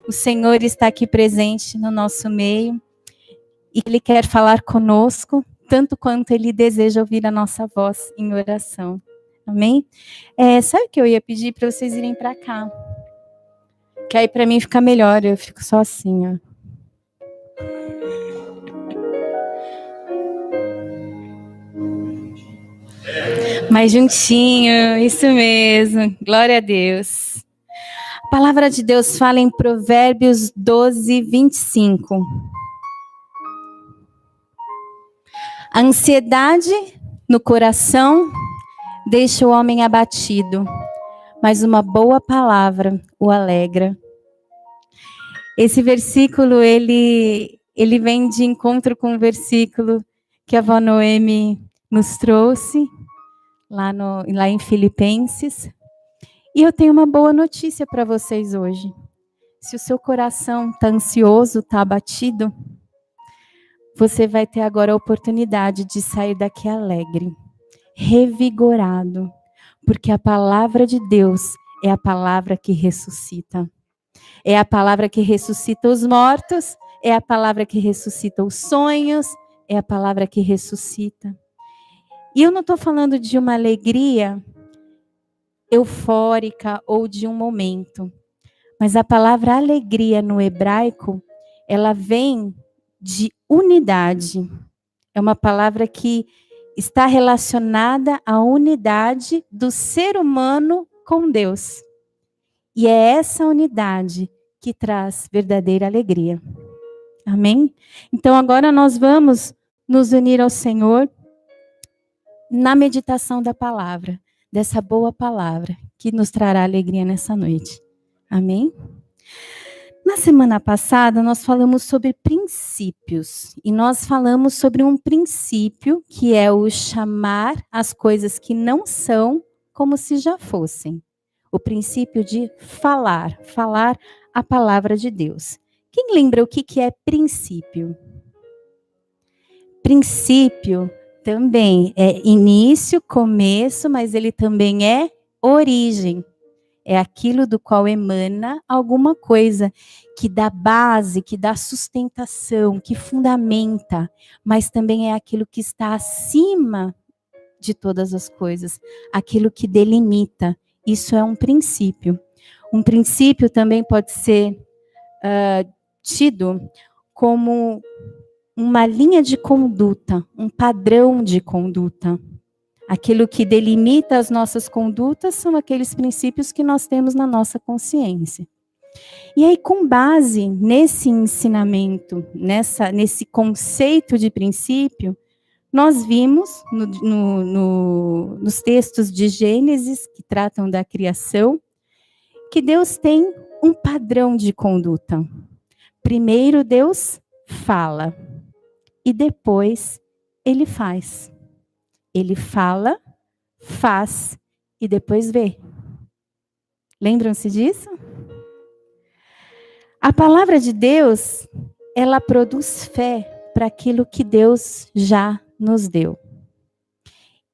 o Senhor está aqui presente no nosso meio e Ele quer falar conosco, tanto quanto Ele deseja ouvir a nossa voz em oração. Amém? Sabe o que eu ia pedir para vocês irem para cá? Que aí para mim fica melhor, eu fico só assim, ó. Mais juntinho, isso mesmo. Glória a Deus. A palavra de Deus fala em Provérbios 12, 25. A ansiedade no coração deixa o homem abatido, mas uma boa palavra o alegra. Esse versículo, ele vem de encontro com um versículo que a avó Noemi nos trouxe, lá em Filipenses. E eu tenho uma boa notícia para vocês hoje. Se o seu coração está ansioso, está abatido, você vai ter agora a oportunidade de sair daqui alegre, revigorado, porque a palavra de Deus é a palavra que ressuscita. É a palavra que ressuscita os mortos, é a palavra que ressuscita os sonhos, é a palavra que ressuscita. E eu não estou falando de uma alegria eufórica ou de um momento, mas a palavra alegria no hebraico, ela vem de unidade. É uma palavra que está relacionada à unidade do ser humano com Deus. E é essa unidade que traz verdadeira alegria. Amém? Então agora nós vamos nos unir ao Senhor na meditação da palavra, dessa boa palavra que nos trará alegria nessa noite. Amém? Na semana passada, nós falamos sobre princípios. E nós falamos sobre um princípio que é o chamar as coisas que não são como se já fossem. O princípio de falar a palavra de Deus. Quem lembra o que é princípio? Princípio também é início, começo, mas ele também é origem. É aquilo do qual emana alguma coisa que dá base, que dá sustentação, que fundamenta, mas também é aquilo que está acima de todas as coisas, aquilo que delimita. Isso é um princípio. Um princípio também pode ser tido como uma linha de conduta, um padrão de conduta. Aquilo que delimita as nossas condutas são aqueles princípios que nós temos na nossa consciência. E aí, com base nesse ensinamento, nesse conceito de princípio, nós vimos nos textos de Gênesis, que tratam da criação, que Deus tem um padrão de conduta. Primeiro Deus fala, e depois Ele faz. Ele fala, faz e depois vê. Lembram-se disso? A palavra de Deus, ela produz fé para aquilo que Deus já nos deu.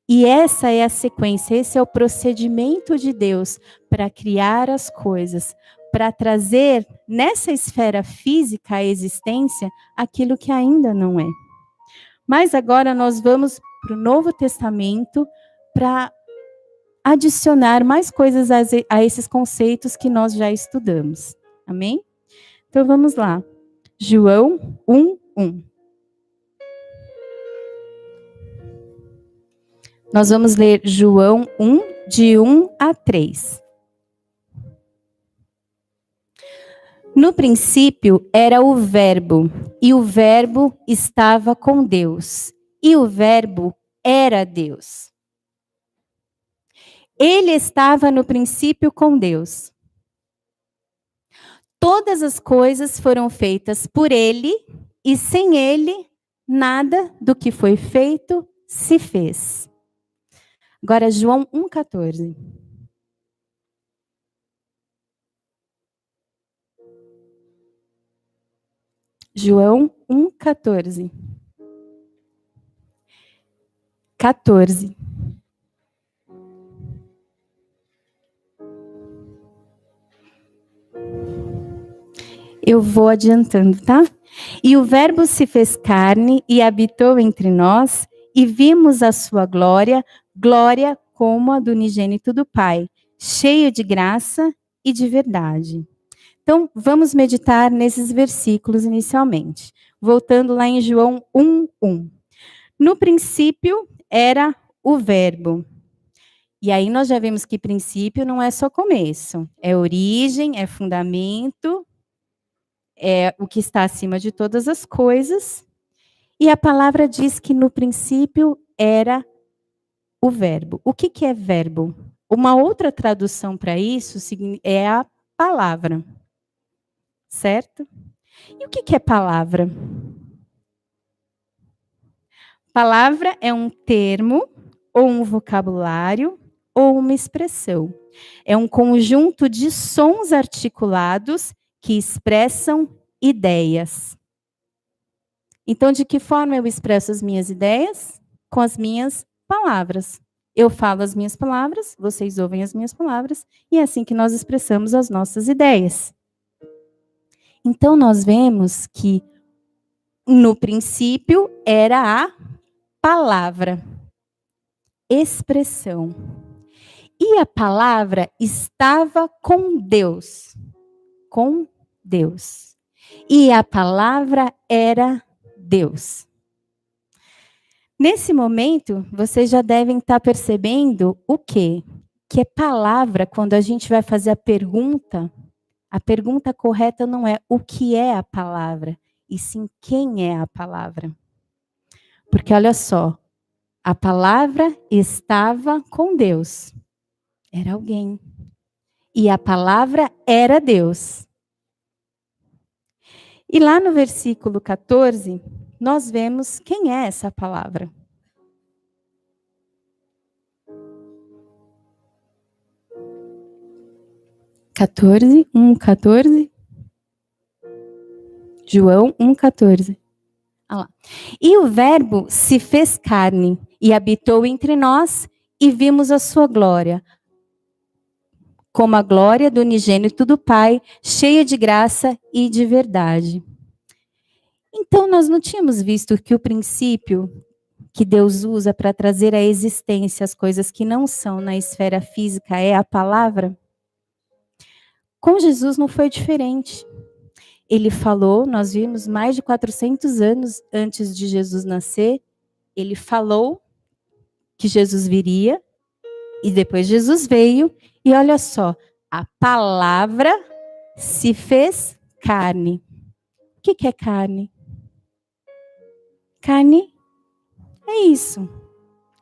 E essa é a sequência, esse é o procedimento de Deus para criar as coisas, para trazer nessa esfera física à existência aquilo que ainda não é. Mas agora nós vamos para o Novo Testamento para adicionar mais coisas a esses conceitos que nós já estudamos. Amém? Então vamos lá. João 1:1. Nós vamos ler João 1, de 1 a 3. No princípio era o Verbo, e o Verbo estava com Deus, e o Verbo era Deus. Ele estava no princípio com Deus. Todas as coisas foram feitas por ele, e sem ele, nada do que foi feito se fez. Agora, João 1,14. João 1,14. 14. Eu vou adiantando, tá? E o Verbo se fez carne e habitou entre nós, e vimos a sua glória, glória como a do unigênito do Pai, cheio de graça e de verdade. Então, vamos meditar nesses versículos inicialmente. Voltando lá em João 1:1. No princípio era o Verbo. E aí nós já vimos que princípio não é só começo, é origem, é fundamento, é o que está acima de todas as coisas. E a palavra diz que no princípio era o verbo. O que que é verbo? Uma outra tradução para isso é a palavra, certo? E o que que é palavra? Palavra é um termo, ou um vocabulário, ou uma expressão. É um conjunto de sons articulados que expressam ideias. Então, de que forma eu expresso as minhas ideias? Com as minhas palavras. Eu falo as minhas palavras, vocês ouvem as minhas palavras, e é assim que nós expressamos as nossas ideias. Então, nós vemos que no princípio era a palavra, expressão. E a palavra estava com Deus. Com Deus. E a palavra era Deus. Nesse momento, vocês já devem estar percebendo o quê? Que é palavra, quando a gente vai fazer a pergunta correta não é o que é a palavra, e sim quem é a palavra. Porque olha só, a palavra estava com Deus. Era alguém. E a palavra era Deus. E lá no versículo 14, nós vemos quem é essa palavra. João 1,14. Olha lá. E o Verbo se fez carne e habitou entre nós e vimos a sua glória, como a glória do unigênito do Pai, cheia de graça e de verdade. Então, nós não tínhamos visto que o princípio que Deus usa para trazer à existência as coisas que não são na esfera física é a palavra? Com Jesus não foi diferente. Ele falou, nós vimos mais de 400 anos antes de Jesus nascer, ele falou que Jesus viria, e depois Jesus veio, e olha só, a palavra se fez carne. O que é carne? Carne é isso,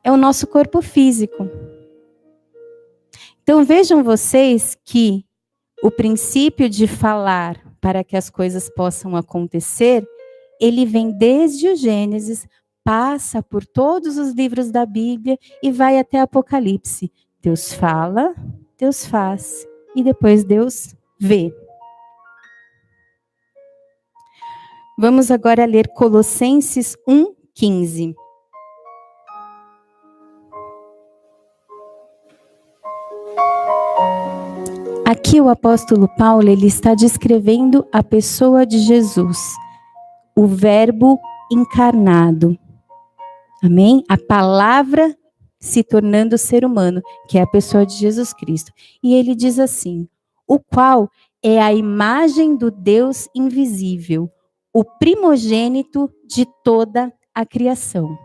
é o nosso corpo físico. Então vejam vocês que o princípio de falar para que as coisas possam acontecer, ele vem desde o Gênesis, passa por todos os livros da Bíblia e vai até Apocalipse. Deus fala, Deus faz e depois Deus vê. Vamos agora ler Colossenses 1:15. Aqui o apóstolo Paulo, ele está descrevendo a pessoa de Jesus, o Verbo encarnado. Amém? A palavra se tornando ser humano, que é a pessoa de Jesus Cristo. E ele diz assim: o qual é a imagem do Deus invisível, o primogênito de toda a criação.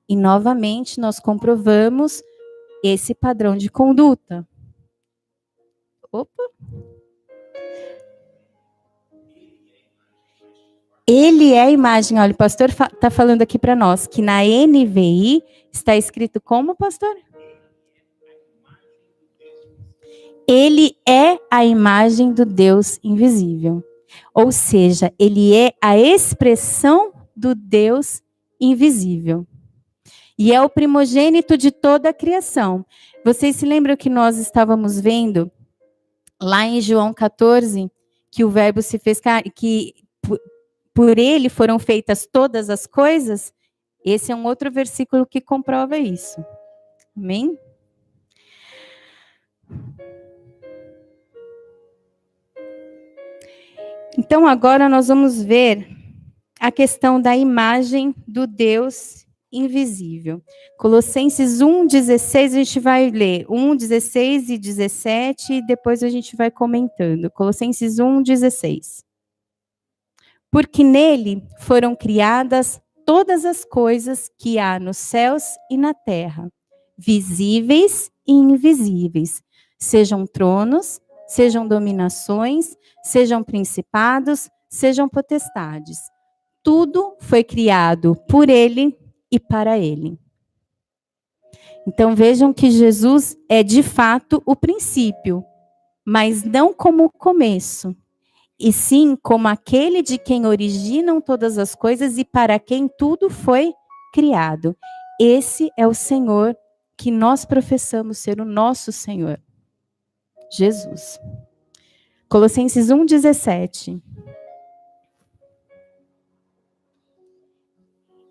E novamente nós comprovamos esse padrão de conduta. Opa! Ele é a imagem. Olha, o pastor está falando aqui para nós que na NVI está escrito como, pastor? Ele é a imagem do Deus invisível. Ou seja, ele é a expressão do Deus invisível. E é o primogênito de toda a criação. Vocês se lembram que nós estávamos vendo lá em João 14, que o Verbo se fez carne, que por ele foram feitas todas as coisas? Esse é um outro versículo que comprova isso. Amém? Então, agora nós vamos ver a questão da imagem do Deus invisível. Colossenses 1:16, a gente vai ler 1:16 e 17, e depois a gente vai comentando. Colossenses 1:16. Porque nele foram criadas todas as coisas que há nos céus e na terra, visíveis e invisíveis, sejam tronos, sejam dominações, sejam principados, sejam potestades. Tudo foi criado por ele e para ele. Então vejam que Jesus é de fato o princípio, mas não como o começo, e sim como aquele de quem originam todas as coisas e para quem tudo foi criado. Esse é o Senhor que nós professamos ser o nosso Senhor, Jesus. Colossenses 1:17.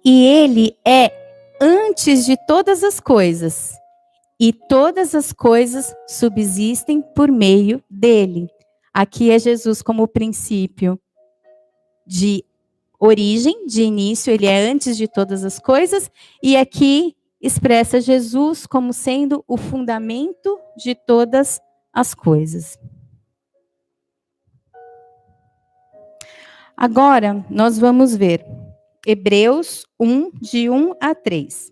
E ele é antes de todas as coisas, e todas as coisas subsistem por meio dele. Aqui é Jesus como o princípio de origem, de início, ele é antes de todas as coisas, e aqui expressa Jesus como sendo o fundamento de todas as coisas. Agora, nós vamos ver Hebreus 1, de 1 a 3.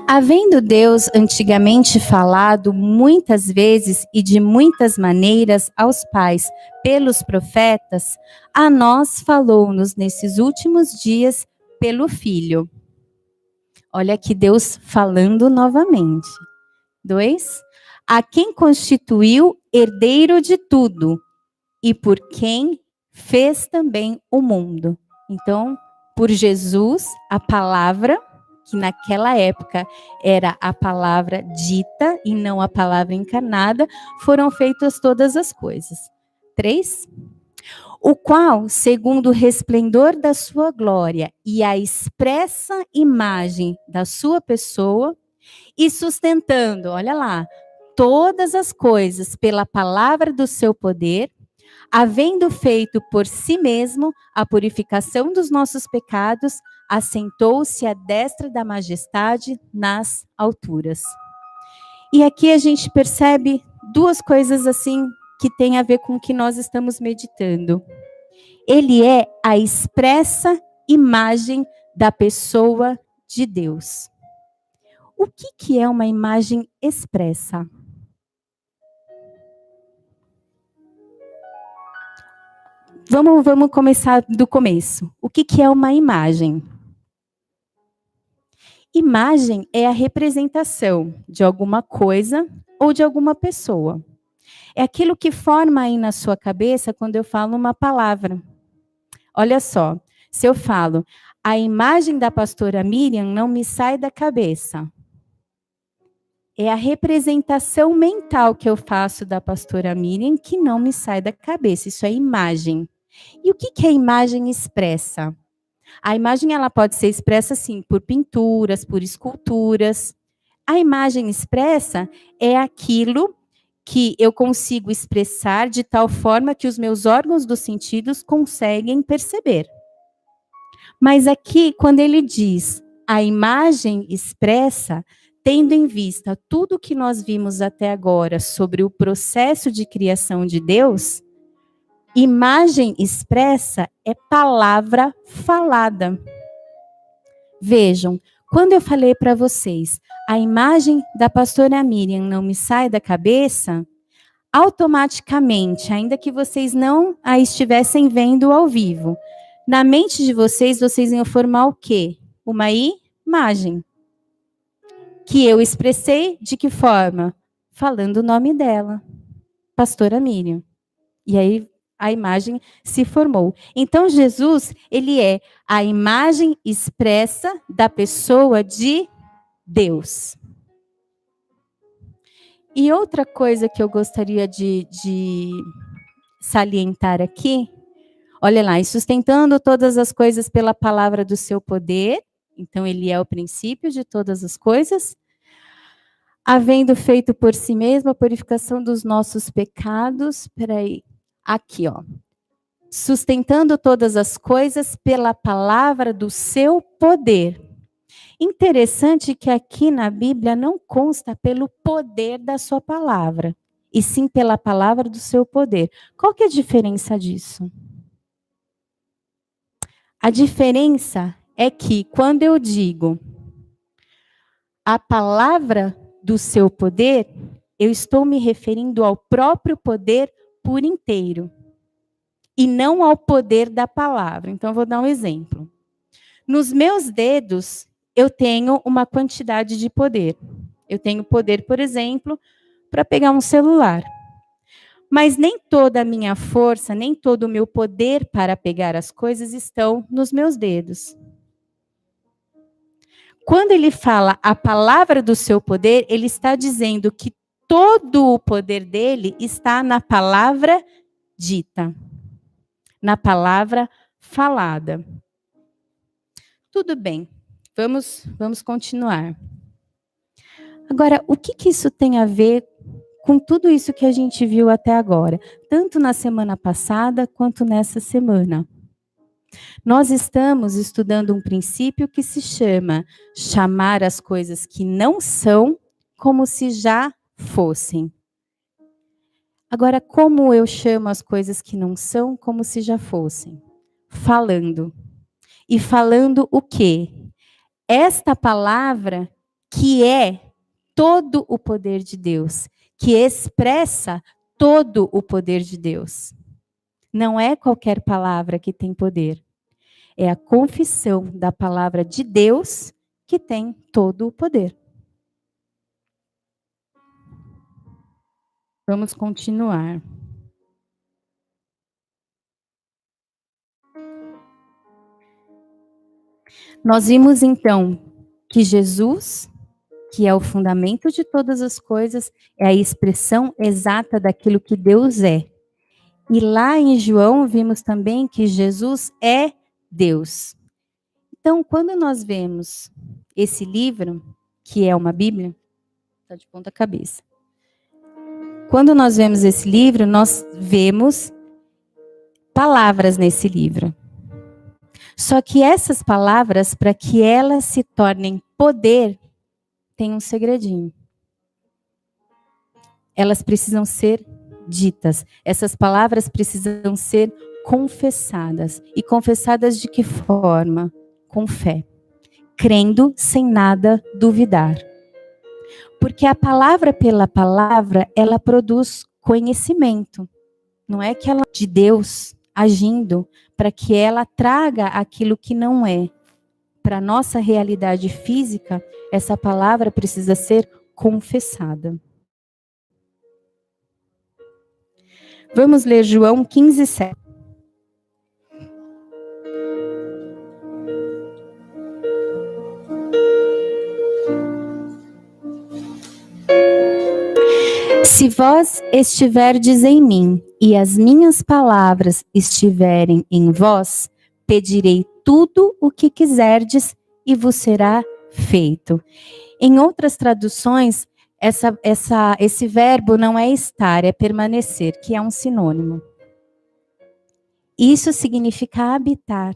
Havendo Deus antigamente falado muitas vezes e de muitas maneiras aos pais pelos profetas, a nós falou-nos nesses últimos dias pelo Filho. Olha aqui Deus falando novamente. 2. A quem constituiu herdeiro de tudo e por quem fez também o mundo. Então, por Jesus, a palavra, que naquela época era a palavra dita e não a palavra encarnada, foram feitas todas as coisas. 3. O qual, segundo o resplendor da sua glória e a expressa imagem da sua pessoa, e sustentando, olha lá, todas as coisas pela palavra do seu poder, havendo feito por si mesmo a purificação dos nossos pecados, assentou-se à destra da majestade nas alturas. E aqui a gente percebe duas coisas assim que tem a ver com o que nós estamos meditando. Ele é a expressa imagem da pessoa de Deus. O que é uma imagem expressa? Vamos começar do começo. O que é uma imagem? Imagem é a representação de alguma coisa ou de alguma pessoa. É aquilo que forma aí na sua cabeça quando eu falo uma palavra. Olha só, se eu falo, a imagem da pastora Miriam não me sai da cabeça. É a representação mental que eu faço da pastora Miriam que não me sai da cabeça. Isso é imagem. E o que a imagem expressa? A imagem ela pode ser expressa, sim, por pinturas, por esculturas. A imagem expressa é aquilo que eu consigo expressar de tal forma que os meus órgãos dos sentidos conseguem perceber. Mas aqui, quando ele diz a imagem expressa, tendo em vista tudo que nós vimos até agora sobre o processo de criação de Deus, imagem expressa é palavra falada. Vejam, quando eu falei para vocês, a imagem da pastora Miriam não me sai da cabeça, automaticamente, ainda que vocês não a estivessem vendo ao vivo, na mente de vocês, vocês iam formar o quê? Uma imagem. Que eu expressei de que forma? Falando o nome dela, pastora Miriam. E aí a imagem se formou. Então Jesus, ele é a imagem expressa da pessoa de Deus. E outra coisa que eu gostaria de salientar aqui, olha lá, e sustentando todas as coisas pela palavra do seu poder, Então, ele é o princípio de todas as coisas, havendo feito por si mesmo a purificação dos nossos pecados. Peraí, aqui, ó. Sustentando todas as coisas pela palavra do seu poder. Interessante que aqui na Bíblia não consta pelo poder da sua palavra, e sim pela palavra do seu poder. Qual que é a diferença disso? A diferença é que quando eu digo a palavra do seu poder, eu estou me referindo ao próprio poder por inteiro, e não ao poder da palavra. Então, eu vou dar um exemplo. Nos meus dedos, eu tenho uma quantidade de poder. Eu tenho poder, por exemplo, para pegar um celular. Mas nem toda a minha força, nem todo o meu poder para pegar as coisas estão nos meus dedos. Quando ele fala a palavra do seu poder, ele está dizendo que todo o poder dele está na palavra dita, na palavra falada. Tudo bem, vamos continuar. Agora, o que isso tem a ver com tudo isso que a gente viu até agora, tanto na semana passada quanto nessa semana? Nós estamos estudando um princípio que se chama chamar as coisas que não são como se já fossem. Agora, como eu chamo as coisas que não são como se já fossem? Falando. E falando o quê? Esta palavra que é todo o poder de Deus, que expressa todo o poder de Deus. Não é qualquer palavra que tem poder. É a confissão da palavra de Deus que tem todo o poder. Vamos continuar. Nós vimos então que Jesus, que é o fundamento de todas as coisas, é a expressão exata daquilo que Deus é. E lá em João vimos também que Jesus é Deus. Então, quando nós vemos esse livro, que é uma Bíblia, está de ponta cabeça. Quando nós vemos esse livro, nós vemos palavras nesse livro. Só que essas palavras, para que elas se tornem poder, tem um segredinho. Elas precisam ser ditas. Essas palavras precisam ser confessadas. E confessadas de que forma? Com fé. Crendo sem nada duvidar. Porque a palavra pela palavra, ela produz conhecimento. Não é que ela é de Deus agindo para que ela traga aquilo que não é. Para a nossa realidade física, essa palavra precisa ser confessada. Vamos ler João 15, 7. Se vós estiverdes em mim e as minhas palavras estiverem em vós, pedirei tudo o que quiserdes e vos será feito. Em outras traduções, esse verbo não é estar, é permanecer, que é um sinônimo. Isso significa habitar.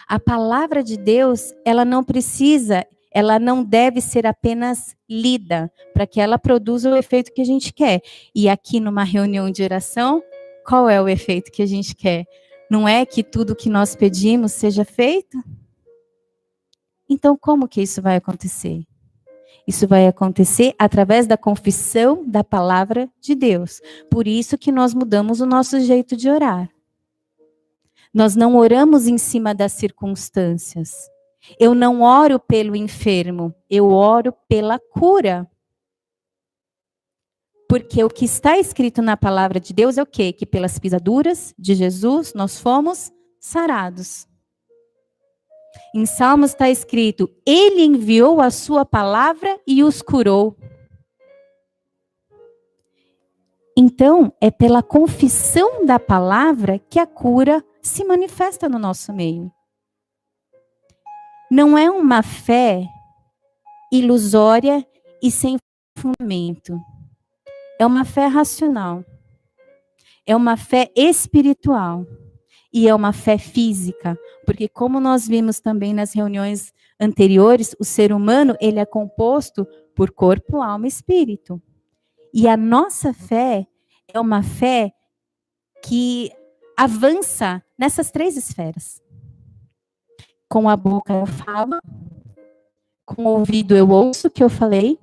A palavra de Deus, ela não deve ser apenas lida, para que ela produza o efeito que a gente quer. E aqui numa reunião de oração, qual é o efeito que a gente quer? Não é que tudo que nós pedimos seja feito? Então, como que isso vai acontecer? Isso vai acontecer através da confissão da palavra de Deus. Por isso que nós mudamos o nosso jeito de orar. Nós não oramos em cima das circunstâncias. Eu não oro pelo enfermo, eu oro pela cura. Porque o que está escrito na palavra de Deus é o quê? Que pelas pisaduras de Jesus nós fomos sarados. Em Salmos está escrito, ele enviou a sua palavra e os curou. Então, é pela confissão da palavra que a cura se manifesta no nosso meio. não é uma fé ilusória e sem fundamento. É uma fé racional. É uma fé espiritual. E é uma fé física. Porque como nós vimos também nas reuniões anteriores, o ser humano, ele é composto por corpo, alma e espírito. E a nossa fé é uma fé que avança nessas 3 esferas. Com a boca eu falo, com o ouvido eu ouço o que eu falei,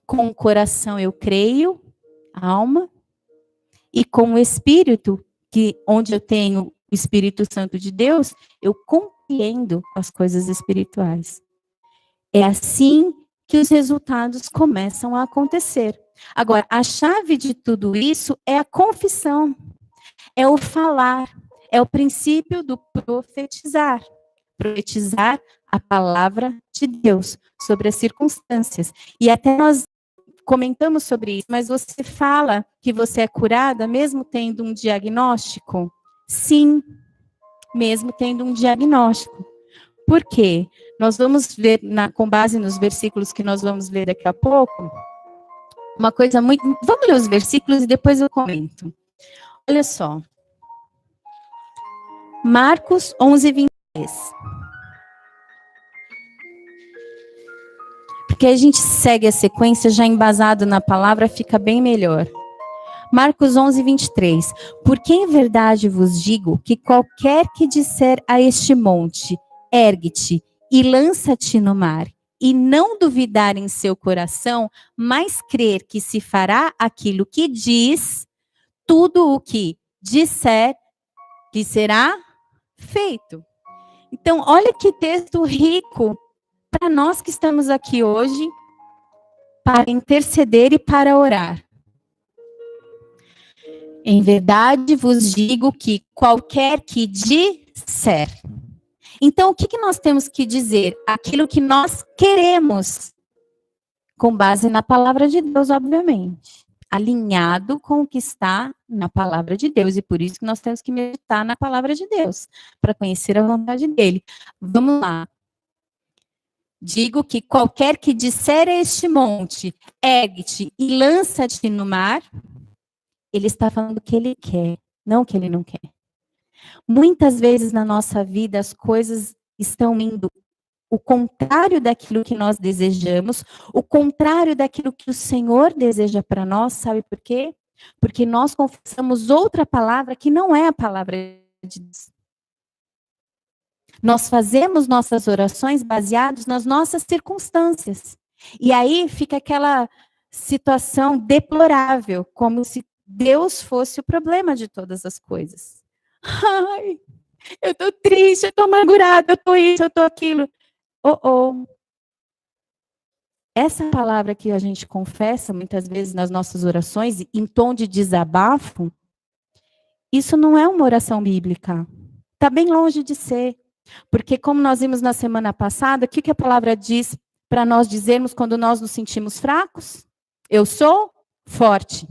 com o coração eu creio, alma, e com o espírito, que onde eu tenho o Espírito Santo de Deus, eu compreendo as coisas espirituais. É assim que os resultados começam a acontecer. Agora, a chave de tudo isso é a confissão, é o falar, é o princípio do profetizar. Profetizar a palavra de Deus sobre as circunstâncias. E até nós comentamos sobre isso, mas você fala que você é curada mesmo tendo um diagnóstico? Sim, mesmo tendo um diagnóstico. Por quê? Nós vamos ver, com base nos versículos que nós vamos ler daqui a pouco, uma coisa muito... Vamos ler os versículos e depois eu comento. Olha só. Marcos 11, 23. Porque a gente segue a sequência já embasado na palavra, fica bem melhor. Marcos 11, 23. Porque em verdade vos digo que qualquer que disser a este monte, ergue-te e lança-te no mar, e não duvidar em seu coração, mas crer que se fará aquilo que diz, tudo o que disser, lhe será feito. Então, olha que texto rico para nós que estamos aqui hoje, para interceder e para orar. Em verdade vos digo que qualquer que disser. Então, o que nós temos que dizer? Aquilo que nós queremos, com base na palavra de Deus, obviamente. Alinhado com o que está na palavra de Deus. E por isso que nós temos que meditar na palavra de Deus, para conhecer a vontade dele. Vamos lá. Digo que qualquer que disser a este monte, ergue-te e lança-te no mar, ele está falando o que ele quer, não o que ele não quer. Muitas vezes na nossa vida as coisas estão indo o contrário daquilo que nós desejamos, o contrário daquilo que o Senhor deseja para nós, sabe por quê? Porque nós confessamos outra palavra que não é a palavra de Deus. Nós fazemos nossas orações baseadas nas nossas circunstâncias. E aí fica aquela situação deplorável, como se Deus fosse o problema de todas as coisas. Ai, eu tô triste, eu tô amargurada, eu tô isso, eu tô aquilo. Oh. Essa palavra que a gente confessa muitas vezes nas nossas orações, em tom de desabafo, isso não é uma oração bíblica. Está bem longe de ser. Porque como nós vimos na semana passada, o que a palavra diz para nós dizermos quando nós nos sentimos fracos? Eu sou forte.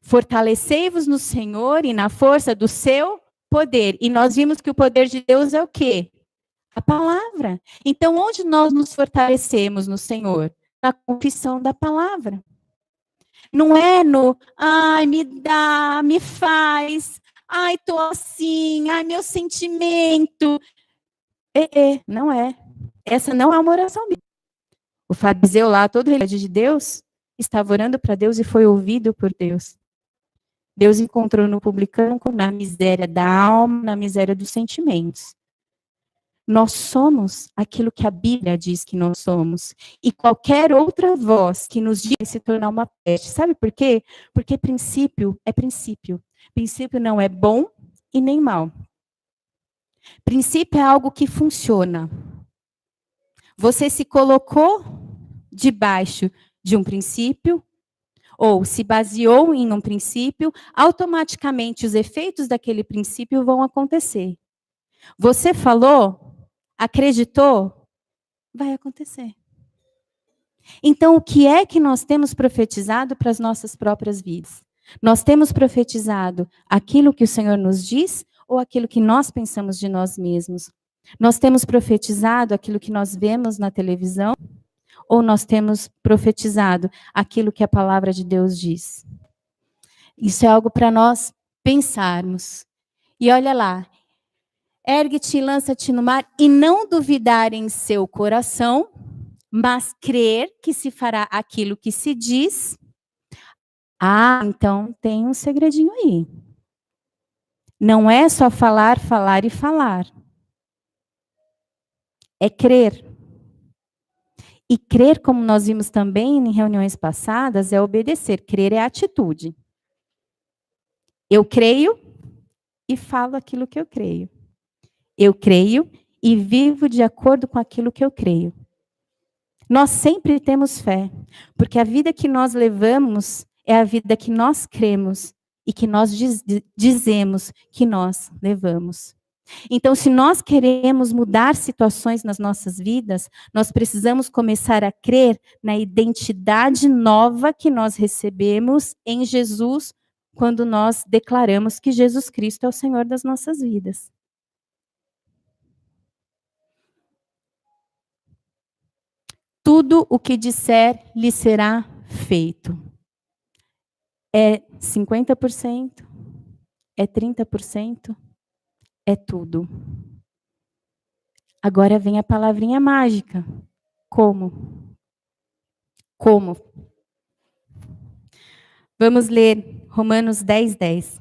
Fortalecei-vos no Senhor e na força do seu poder. E nós vimos que o poder de Deus é o quê? A palavra. Então, onde nós nos fortalecemos no Senhor? Na confissão da palavra. Não é no, ai, me dá, me faz, ai, tô assim, ai, meu sentimento. Não é. Essa não é uma oração bíblica. O fariseu lá, todo religioso de Deus, estava orando para Deus e foi ouvido por Deus. Deus encontrou no publicano na miséria da alma, na miséria dos sentimentos. Nós somos aquilo que a Bíblia diz que nós somos. E qualquer outra voz que nos diga se tornar uma peste. Sabe por quê? Porque princípio é princípio. Princípio não é bom e nem mal. Princípio é algo que funciona. Você se colocou debaixo de um princípio, ou se baseou em um princípio, automaticamente os efeitos daquele princípio vão acontecer. Você falou, acreditou, vai acontecer. Então, o que é que nós temos profetizado para as nossas próprias vidas? Nós temos profetizado aquilo que o Senhor nos diz ou aquilo que nós pensamos de nós mesmos? Nós temos profetizado aquilo que nós vemos na televisão? Ou nós temos profetizado aquilo que a palavra de Deus diz? Isso é algo para nós pensarmos. E olha lá, ergue-te e lança-te no mar e não duvidar em seu coração, mas crer que se fará aquilo que se diz. Ah, então tem um segredinho aí. Não é só falar, falar e falar. É crer. E crer, como nós vimos também em reuniões passadas, é obedecer. Crer é atitude. Eu creio e falo aquilo que eu creio. Eu creio e vivo de acordo com aquilo que eu creio. Nós sempre temos fé, porque a vida que nós levamos é a vida que nós cremos e que nós dizemos que nós levamos. Então, se nós queremos mudar situações nas nossas vidas, nós precisamos começar a crer na identidade nova que nós recebemos em Jesus, quando nós declaramos que Jesus Cristo é o Senhor das nossas vidas. Tudo o que disser lhe será feito. É 50%? É 30%? É tudo. Agora vem a palavrinha mágica. Como? Como? Vamos ler Romanos 10, 10.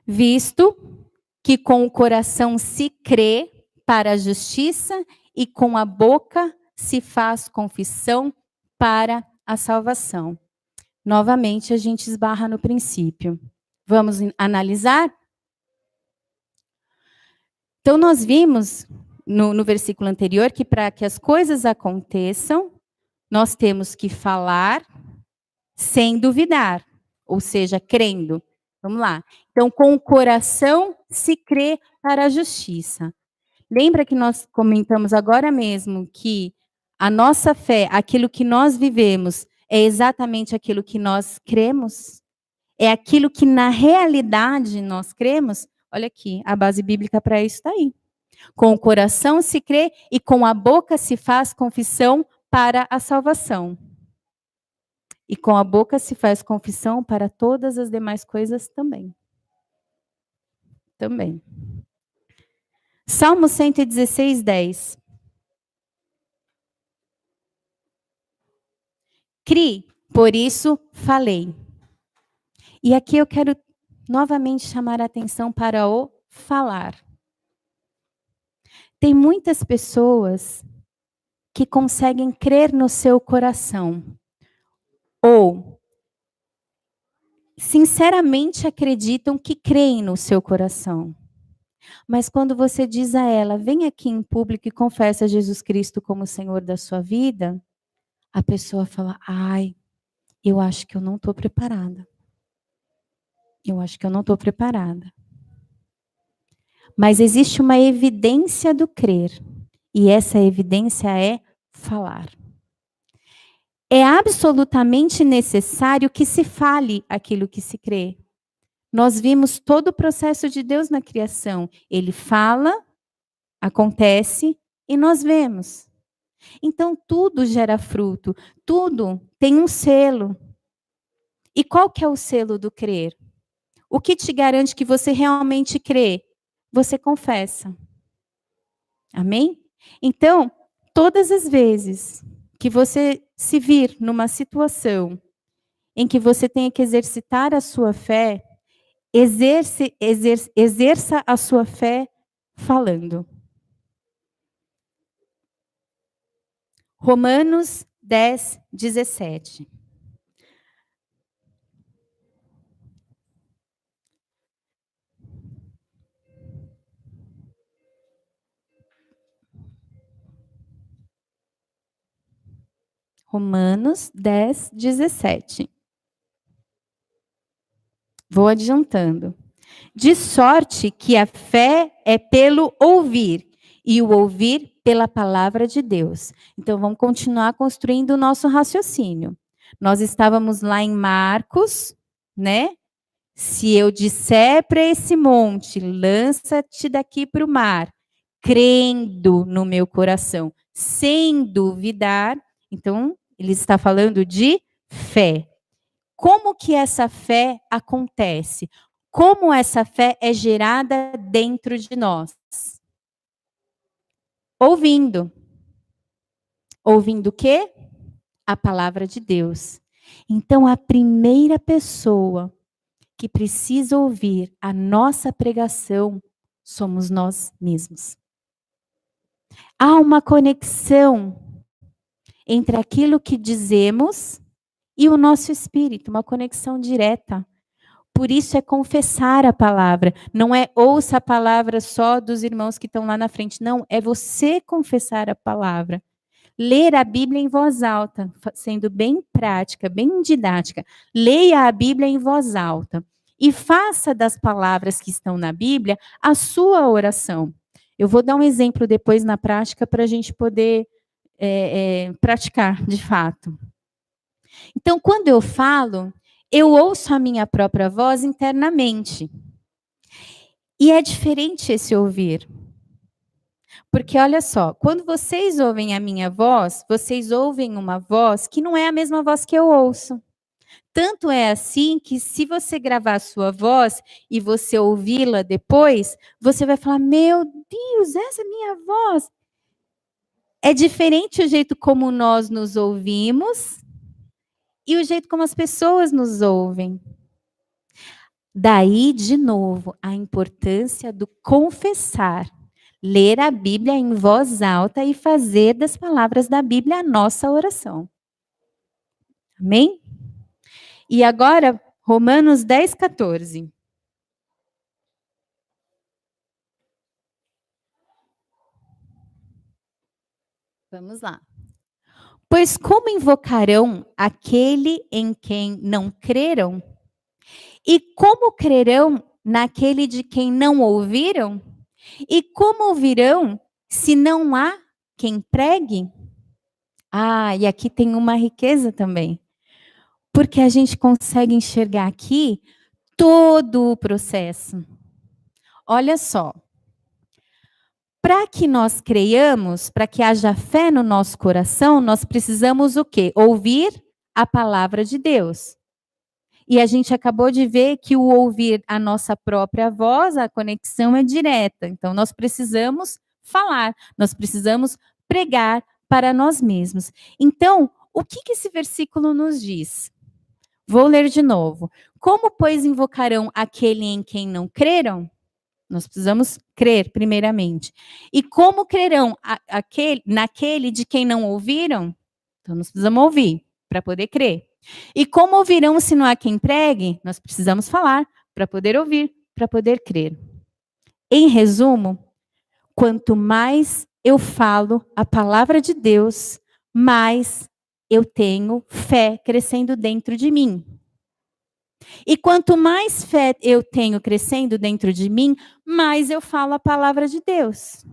Visto que com o coração se crê para a justiça e com a boca se faz confissão para a salvação. Novamente, a gente esbarra no princípio. Vamos analisar? Então, nós vimos no versículo anterior que para que as coisas aconteçam, nós temos que falar sem duvidar, ou seja, crendo. Vamos lá. Então, com o coração se crê para a justiça. Lembra que nós comentamos agora mesmo que a nossa fé, aquilo que nós vivemos, é exatamente aquilo que nós cremos? É aquilo que na realidade nós cremos? Olha aqui, a base bíblica para isso está aí. Com o coração se crê e com a boca se faz confissão para a salvação. E com a boca se faz confissão para todas as demais coisas também. Também. Salmo 116, 10. Cri, por isso falei. E aqui eu quero novamente chamar a atenção para o falar. Tem muitas pessoas que conseguem crer no seu coração. Ou, sinceramente acreditam que creem no seu coração. Mas quando você diz a ela, vem aqui em público e confessa Jesus Cristo como Senhor da sua vida, a pessoa fala, ai, eu acho que eu não estou preparada. Eu acho que eu não estou preparada. Mas existe uma evidência do crer. E essa evidência é falar. É absolutamente necessário que se fale aquilo que se crê. Nós vimos todo o processo de Deus na criação. Ele fala, acontece e nós vemos. Então tudo gera fruto, tudo tem um selo. E qual que é o selo do crer? O que te garante que você realmente crê? Você confessa. Amém? Então, todas as vezes que você se vir numa situação em que você tenha que exercitar a sua fé, exerça a sua fé falando. Romanos 10, 17. Romanos 10, 17. Vou adiantando. De sorte que a fé é pelo ouvir, e o ouvir pela palavra de Deus. Então, vamos continuar construindo o nosso raciocínio. Nós estávamos lá em Marcos, né? Se eu disser para esse monte, lança-te daqui para o mar, crendo no meu coração, sem duvidar, então ele está falando de fé. Como que essa fé acontece? Como essa fé é gerada dentro de nós? Ouvindo. Ouvindo o quê? A palavra de Deus. Então, a primeira pessoa que precisa ouvir a nossa pregação somos nós mesmos. Há uma conexão entre aquilo que dizemos e o nosso espírito, uma conexão direta. Por isso é confessar a palavra, não é ouça a palavra só dos irmãos que estão lá na frente, não, é você confessar a palavra. Ler a Bíblia em voz alta, sendo bem prática, bem didática. Leia a Bíblia em voz alta e faça das palavras que estão na Bíblia a sua oração. Eu vou dar um exemplo depois na prática para a gente poder praticar de fato. Então, quando eu falo, eu ouço a minha própria voz internamente. E é diferente esse ouvir. Porque olha só, quando vocês ouvem a minha voz, vocês ouvem uma voz que não é a mesma voz que eu ouço. Tanto é assim que se você gravar a sua voz e você ouvi-la depois, você vai falar: "Meu Deus, essa é a minha voz". É diferente o jeito como nós nos ouvimos e o jeito como as pessoas nos ouvem. Daí, de novo, a importância do confessar. Ler a Bíblia em voz alta e fazer das palavras da Bíblia a nossa oração. Amém? E agora, Romanos 10, 14. Vamos lá. Pois como invocarão aquele em quem não creram? E como crerão naquele de quem não ouviram? E como ouvirão se não há quem pregue? Ah, e aqui tem uma riqueza também. Porque a gente consegue enxergar aqui todo o processo. Olha só. Para que nós creiamos, para que haja fé no nosso coração, nós precisamos o quê? Ouvir a palavra de Deus. E a gente acabou de ver que o ouvir a nossa própria voz, a conexão é direta. Então, nós precisamos falar, nós precisamos pregar para nós mesmos. Então, o que esse versículo nos diz? Vou ler de novo. Como, pois, invocarão aquele em quem não creram? Nós precisamos crer, primeiramente. E como crerão naquele de quem não ouviram? Então, nós precisamos ouvir para poder crer. E como ouvirão se não há quem pregue? Nós precisamos falar para poder ouvir, para poder crer. Em resumo, quanto mais eu falo a palavra de Deus, mais eu tenho fé crescendo dentro de mim. E quanto mais fé eu tenho crescendo dentro de mim, mais eu falo a palavra de Deus.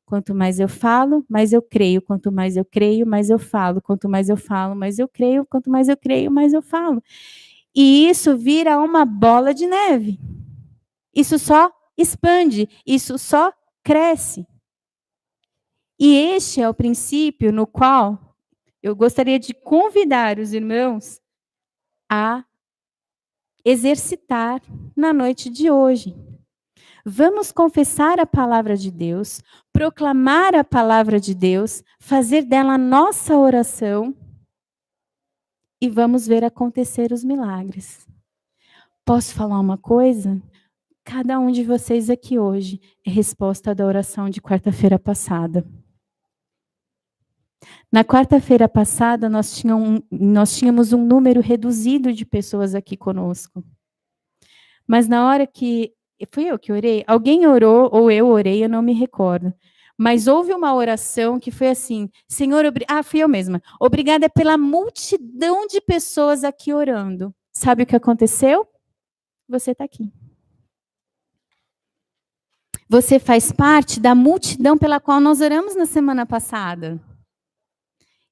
Quanto mais eu falo, mais eu creio. Quanto mais eu creio, mais eu falo. Quanto mais eu falo, mais eu creio. Quanto mais eu creio, mais eu falo. E isso vira uma bola de neve. Isso só expande, isso só cresce. E este é o princípio no qual eu gostaria de convidar os irmãos a exercitar na noite de hoje. Vamos confessar a palavra de Deus, proclamar a palavra de Deus, fazer dela nossa oração e vamos ver acontecer os milagres. Posso falar uma coisa? Cada um de vocês aqui hoje é resposta da oração de quarta-feira passada. Na quarta-feira passada, nós tínhamos um número reduzido de pessoas aqui conosco. Mas na hora que... Fui eu que orei? Alguém orou, ou eu orei, eu não me recordo. Mas houve uma oração que foi assim, Senhor, fui eu mesma. Obrigada pela multidão de pessoas aqui orando. Sabe o que aconteceu? Você está aqui. Você faz parte da multidão pela qual nós oramos na semana passada.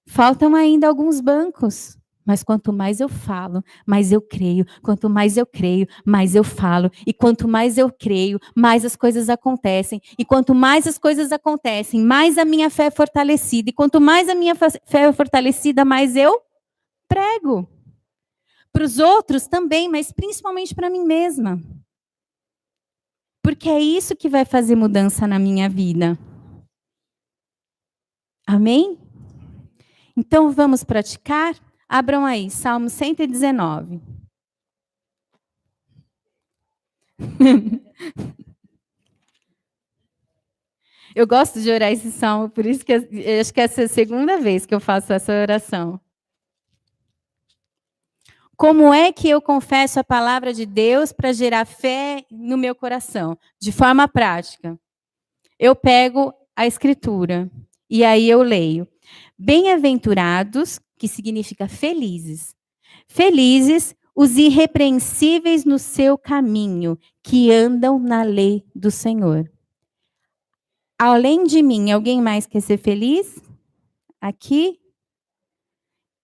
Faltam ainda alguns bancos, Mas quanto mais eu falo, mais eu creio. Quanto mais eu creio, mais eu falo. E quanto mais eu creio, mais as coisas acontecem. E quanto mais as coisas acontecem, mais a minha fé é fortalecida. E quanto mais a minha fé é fortalecida, mais eu prego. Para os outros também, mas principalmente para mim mesma. Porque é isso que vai fazer mudança na minha vida. Amém? Então vamos praticar? Abram aí, Salmo 119. Eu gosto de orar esse salmo, por isso que eu acho que essa é a segunda vez que eu faço essa oração. Como é que eu confesso a palavra de Deus para gerar fé no meu coração? De forma prática. Eu pego a escritura e aí eu leio. Bem-aventurados, que significa felizes. Felizes os irrepreensíveis no seu caminho, que andam na lei do Senhor. Além de mim, alguém mais quer ser feliz? Aqui?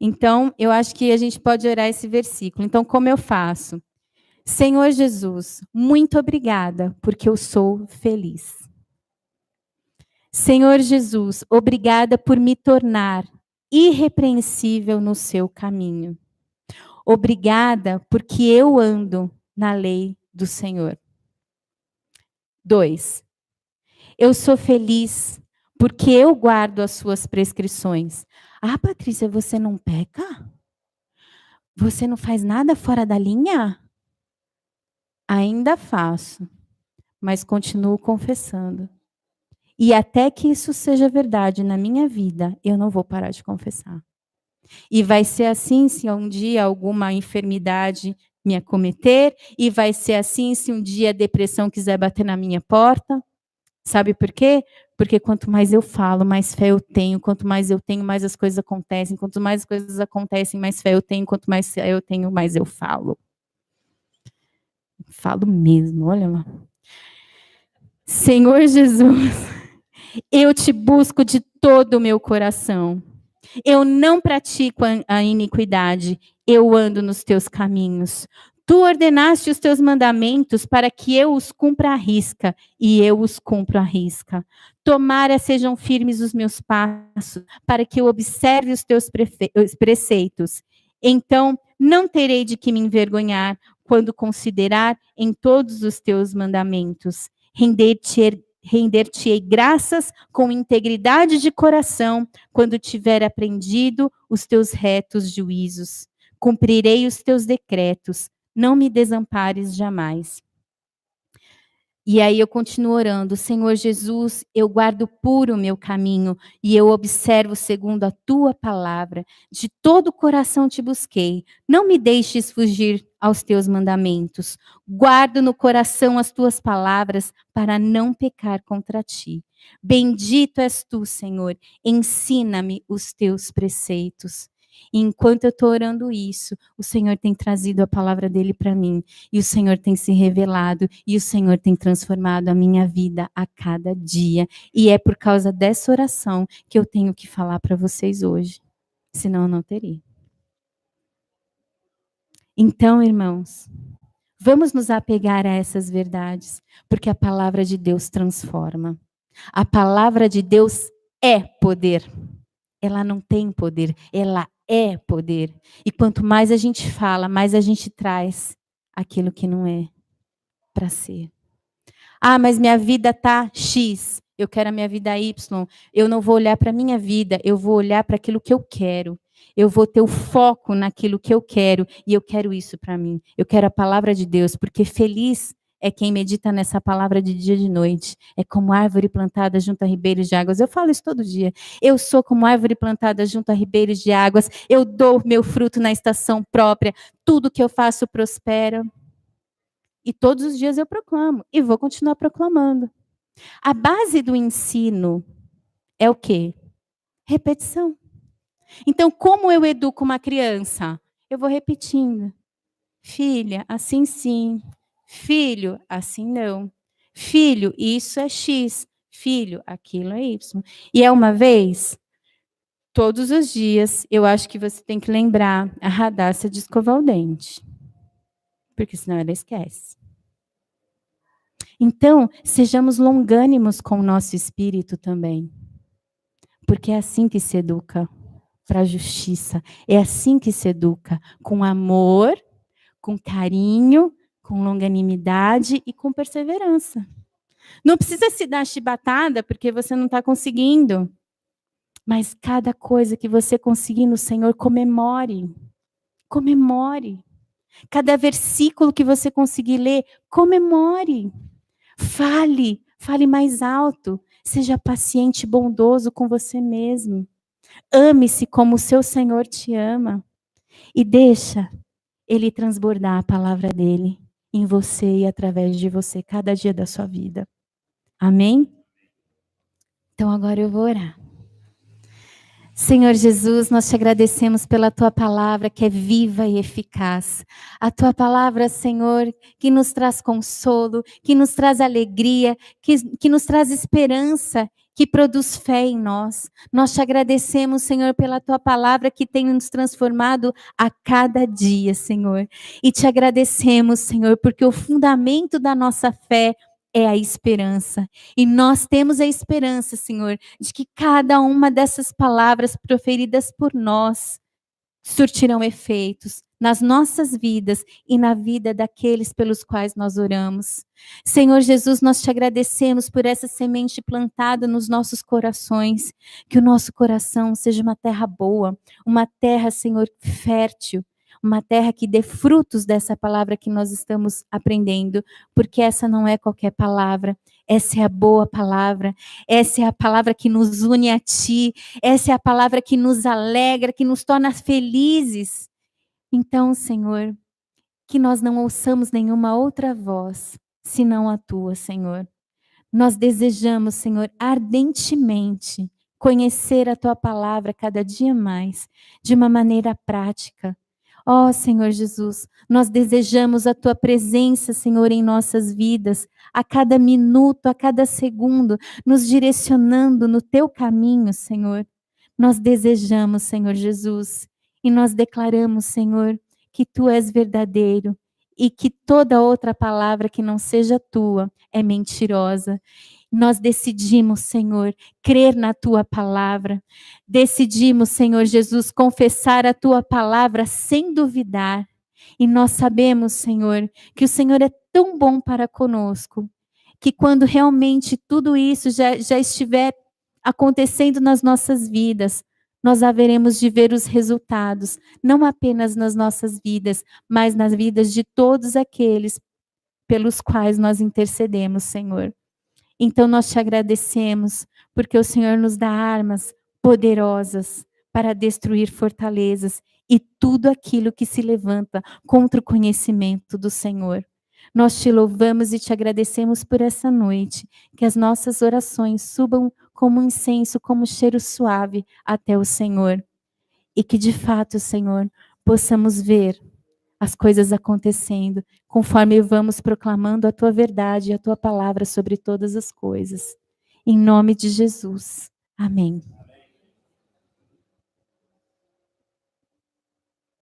Então, eu acho que a gente pode orar esse versículo. Então, como eu faço? Senhor Jesus, muito obrigada, porque eu sou feliz. Senhor Jesus, obrigada por me tornar irrepreensível no seu caminho. Obrigada porque eu ando na lei do Senhor. 2. Eu sou feliz porque eu guardo as suas prescrições. Ah, Patrícia, você não peca? Você não faz nada fora da linha? Ainda faço, mas continuo confessando. E até que isso seja verdade na minha vida, eu não vou parar de confessar. E vai ser assim se um dia alguma enfermidade me acometer, e vai ser assim se um dia a depressão quiser bater na minha porta. Sabe por quê? Porque quanto mais eu falo, mais fé eu tenho. Quanto mais eu tenho, mais as coisas acontecem. Quanto mais as coisas acontecem, mais fé eu tenho. Quanto mais fé eu tenho, mais eu falo. Falo mesmo, olha lá. Senhor Jesus, eu te busco de todo o meu coração. Eu não pratico a iniquidade, eu ando nos teus caminhos. Tu ordenaste os teus mandamentos para que eu os cumpra à risca, e eu os cumpro à risca. Tomara sejam firmes os meus passos, para que eu observe os teus preceitos. Então, não terei de que me envergonhar quando considerar em todos os teus mandamentos. Render-te-ei graças com integridade de coração, quando tiver aprendido os teus retos juízos. Cumprirei os teus decretos, não me desampares jamais. E aí eu continuo orando, Senhor Jesus, eu guardo puro o meu caminho e eu observo segundo a tua palavra. De todo o coração te busquei. Não me deixes fugir aos teus mandamentos. Guardo no coração as tuas palavras para não pecar contra ti. Bendito és tu, Senhor. Ensina-me os teus preceitos. E enquanto eu estou orando isso, o Senhor tem trazido a palavra dele para mim. E o Senhor tem se revelado. E o Senhor tem transformado a minha vida a cada dia. E é por causa dessa oração que eu tenho que falar para vocês hoje. Senão eu não teria. Então, irmãos, vamos nos apegar a essas verdades. Porque a palavra de Deus transforma. A palavra de Deus é poder. Ela não tem poder, ela é poder. E quanto mais a gente fala, mais a gente traz aquilo que não é para ser. Ah, mas minha vida tá X, eu quero a minha vida Y. Eu não vou olhar para a minha vida, eu vou olhar para aquilo que eu quero. Eu vou ter o foco naquilo que eu quero, e eu quero isso para mim. Eu quero a palavra de Deus, porque feliz é quem medita nessa palavra de dia e de noite. É como árvore plantada junto a ribeiros de águas. Eu falo isso todo dia. Eu sou como árvore plantada junto a ribeiros de águas. Eu dou meu fruto na estação própria. Tudo que eu faço prospera. E todos os dias eu proclamo. E vou continuar proclamando. A base do ensino é o quê? Repetição. Então, como eu educo uma criança? Eu vou repetindo. Filha, assim sim. Filho, assim não. Filho, isso é X. Filho, aquilo é Y. E é uma vez, todos os dias, eu acho que você tem que lembrar a Radassa de escovar o dente. Porque senão ela esquece. Então, sejamos longânimos com o nosso espírito também. Porque é assim que se educa para a justiça. É assim que se educa, com amor, com carinho, com longanimidade e com perseverança. Não precisa se dar chibatada porque você não está conseguindo. Mas cada coisa que você conseguir no Senhor, comemore. Comemore. Cada versículo que você conseguir ler, comemore. Fale mais alto. Seja paciente e bondoso com você mesmo. Ame-se como o seu Senhor te ama. E deixa Ele transbordar a palavra dele em você e através de você, cada dia da sua vida. Amém? Então agora eu vou orar. Senhor Jesus, nós te agradecemos pela tua palavra que é viva e eficaz. A tua palavra, Senhor, que nos traz consolo, que nos traz alegria, que nos traz esperança, que produz fé em nós. Nós te agradecemos, Senhor, pela tua palavra que tem nos transformado a cada dia, Senhor. E te agradecemos, Senhor, porque o fundamento da nossa fé é a esperança. E nós temos a esperança, Senhor, de que cada uma dessas palavras proferidas por nós surtirão efeitos nas nossas vidas e na vida daqueles pelos quais nós oramos. Senhor Jesus, nós te agradecemos por essa semente plantada nos nossos corações, que o nosso coração seja uma terra boa, uma terra, Senhor, fértil, uma terra que dê frutos dessa palavra que nós estamos aprendendo, porque essa não é qualquer palavra, essa é a boa palavra, essa é a palavra que nos une a Ti, essa é a palavra que nos alegra, que nos torna felizes. Então, Senhor, que nós não ouçamos nenhuma outra voz, senão a Tua, Senhor. Nós desejamos, Senhor, ardentemente conhecer a Tua palavra cada dia mais, de uma maneira prática. Ó Senhor Jesus, nós desejamos a Tua presença, Senhor, em nossas vidas, a cada minuto, a cada segundo, nos direcionando no Teu caminho, Senhor. Nós desejamos, Senhor Jesus, e nós declaramos, Senhor, que Tu és verdadeiro e que toda outra palavra que não seja Tua é mentirosa. Nós decidimos, Senhor, crer na Tua palavra. Decidimos, Senhor Jesus, confessar a Tua palavra sem duvidar. E nós sabemos, Senhor, que o Senhor é tão bom para conosco, que quando realmente tudo isso já estiver acontecendo nas nossas vidas, nós haveremos de ver os resultados, não apenas nas nossas vidas, mas nas vidas de todos aqueles pelos quais nós intercedemos, Senhor. Então nós te agradecemos, porque o Senhor nos dá armas poderosas para destruir fortalezas e tudo aquilo que se levanta contra o conhecimento do Senhor. Nós te louvamos e te agradecemos por essa noite, que as nossas orações subam como um incenso, como um cheiro suave até o Senhor. E que de fato, Senhor, possamos ver as coisas acontecendo, conforme vamos proclamando a Tua verdade e a Tua palavra sobre todas as coisas. Em nome de Jesus. Amém.